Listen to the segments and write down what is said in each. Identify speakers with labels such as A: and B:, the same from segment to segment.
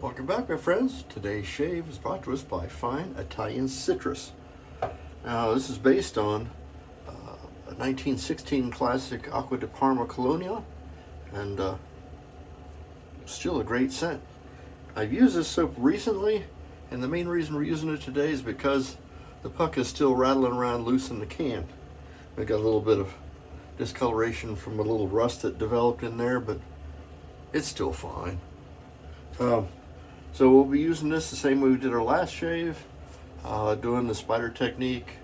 A: Welcome back, my friends. Today's shave is brought to us by Fine Italian Citrus. Now, this is based on a 1916 classic Acqua di Parma Colonia, and still a great scent. I've used this soap recently, and the main reason we're using it today is because the puck is still rattling around loose in the can. I got a little bit of discoloration from a little rust that developed in there, but it's still fine. So we'll be using this the same way we did our last shave, doing the spider technique,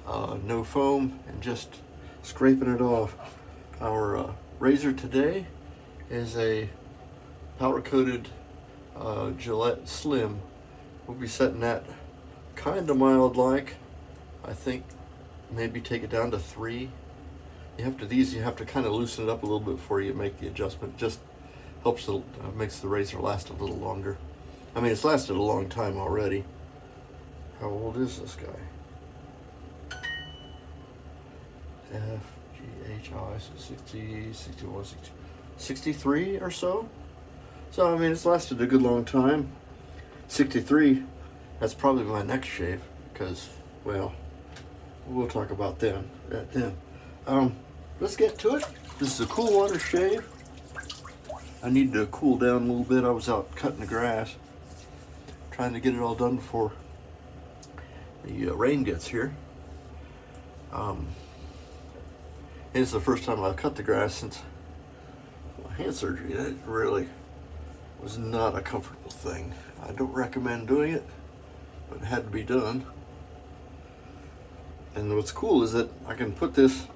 A: no foam, and just scraping it off. Our razor today is a powder-coated Gillette Slim. We'll be setting that kind of mild-like. I think maybe take it down to 3. You have to kind of loosen it up a little bit before you make the adjustment. Just helps makes the razor last a little longer. I mean, it's lasted a long time already. How old is this guy? FGHI, so 60, 61, 60, 63 or so. So, I mean, it's lasted a good long time. 63, that's probably my next shave, because, well, we'll talk about that then. Let's get to it. This is a cool water shave. I need to cool down a little bit. I was out cutting the grass, trying to get it all done before the rain gets here. It's the first time I've cut the grass since my hand surgery. It really was not a comfortable thing. I don't recommend doing it, but it had to be done. And what's cool is that I can put this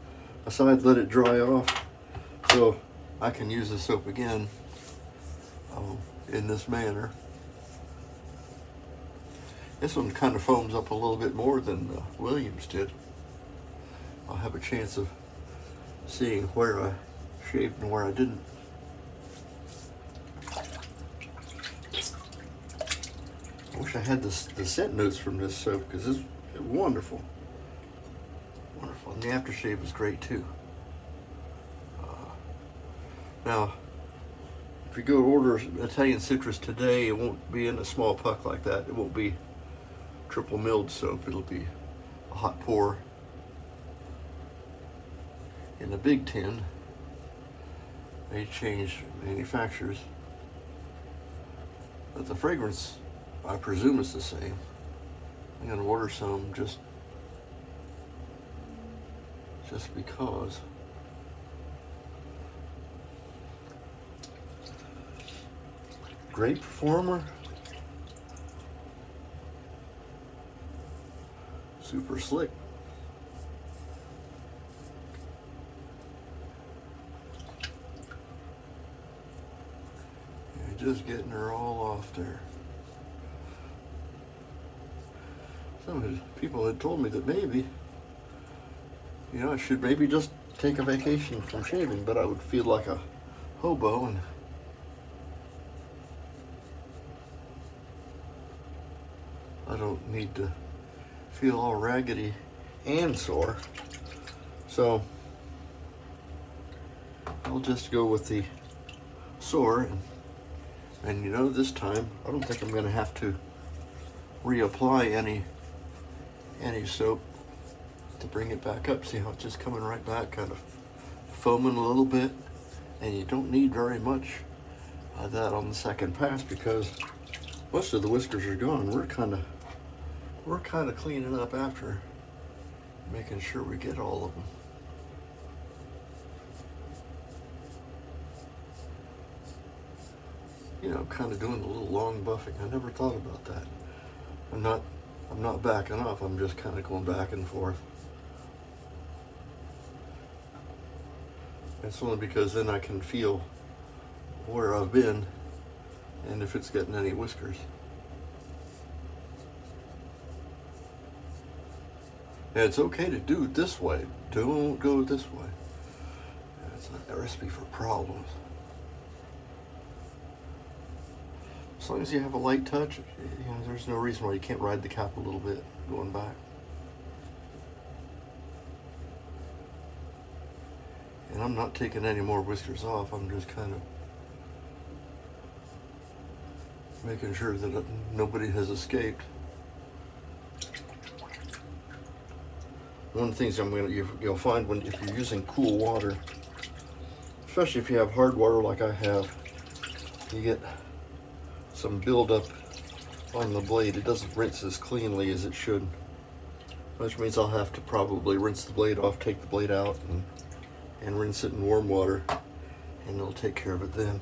A: aside, let it dry off, so I can use the soap again in this manner. This one kind of foams up a little bit more than Williams did. I'll have a chance of seeing where I shaved and where I didn't. I wish I had the scent notes from this soap, because it's wonderful. Wonderful. And the aftershave was great too. Now, if you go order Italian Citrus today, it won't be in a small puck like that. It won't be triple milled soap. It'll be a hot pour in a big tin. They changed manufacturers, but the fragrance, I presume, is the same. I'm gonna order some just because. Great performer. Super slick. You're just getting her all off there. Some of the people had told me that maybe, I should maybe just take a vacation from shaving, but I would feel like a hobo, and I don't need to feel all raggedy and sore. So I'll just go with the sore, and this time I don't think I'm going to have to reapply any soap to bring it back up. See how it's just coming right back, kind of foaming a little bit, and you don't need very much of that on the second pass, because most of the whiskers are gone. We're kind of cleaning up after, making sure we get all of them. Kind of doing a little long buffing. I never thought about that. I'm not backing off. I'm just kind of going back and forth. It's only because then I can feel where I've been and if it's getting any whiskers. And it's okay to do it this way. Don't go this way. It's not a recipe for problems. As long as you have a light touch, there's no reason why you can't ride the cap a little bit going back. And I'm not taking any more whiskers off. I'm just kind of making sure that nobody has escaped. One of the things you'll find if you're using cool water, especially if you have hard water like I have, you get some buildup on the blade. It doesn't rinse as cleanly as it should, which means I'll have to probably rinse the blade off, take the blade out, and rinse it in warm water, and it'll take care of it then.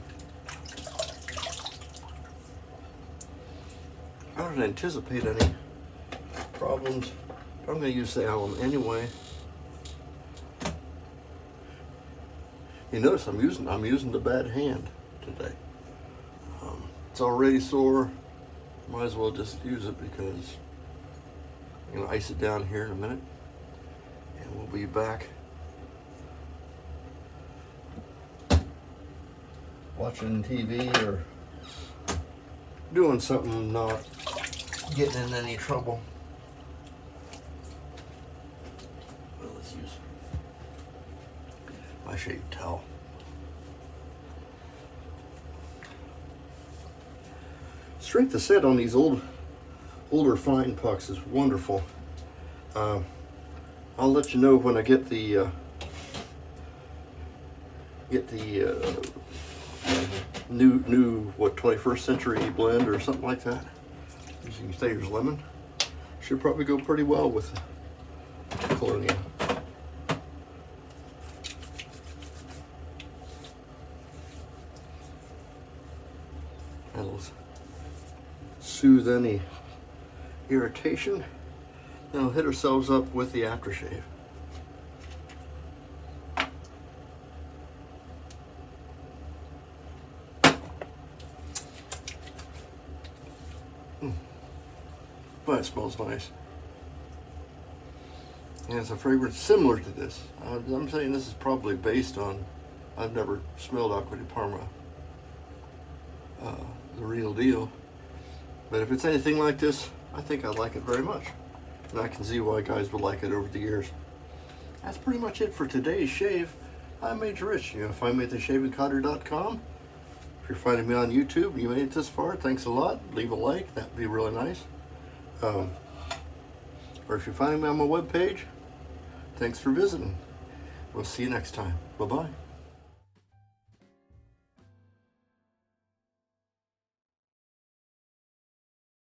A: I don't anticipate any problems. I'm going to use the alum anyway. You notice I'm using the bad hand today. It's already sore. Might as well just use it because I'm going to ice it down here in a minute, and we'll be back watching TV or doing something, not getting in any trouble. Well, let's use my shaved towel. Strength of set on these older fine pucks is wonderful. I'll let you know when I get the new 21st century blend or something like that, using Thayer's lemon. Should probably go pretty well with Colonia. That'll soothe any irritation. Then we'll hit ourselves up with the aftershave. But it smells nice. And it's a fragrance similar to this. I'm saying this is probably based on, I've never smelled Acqua di Parma, the real deal. But if it's anything like this, I think I like it very much. And I can see why guys would like it over the years. That's pretty much it for today's shave. I'm Major Rich. You can find me at theshavingcotter.com. If you're finding me on YouTube and you made it this far, thanks a lot. Leave a like, that'd be really nice. Or if you're finding me on my webpage, thanks for visiting. We'll see you next time. Bye-bye.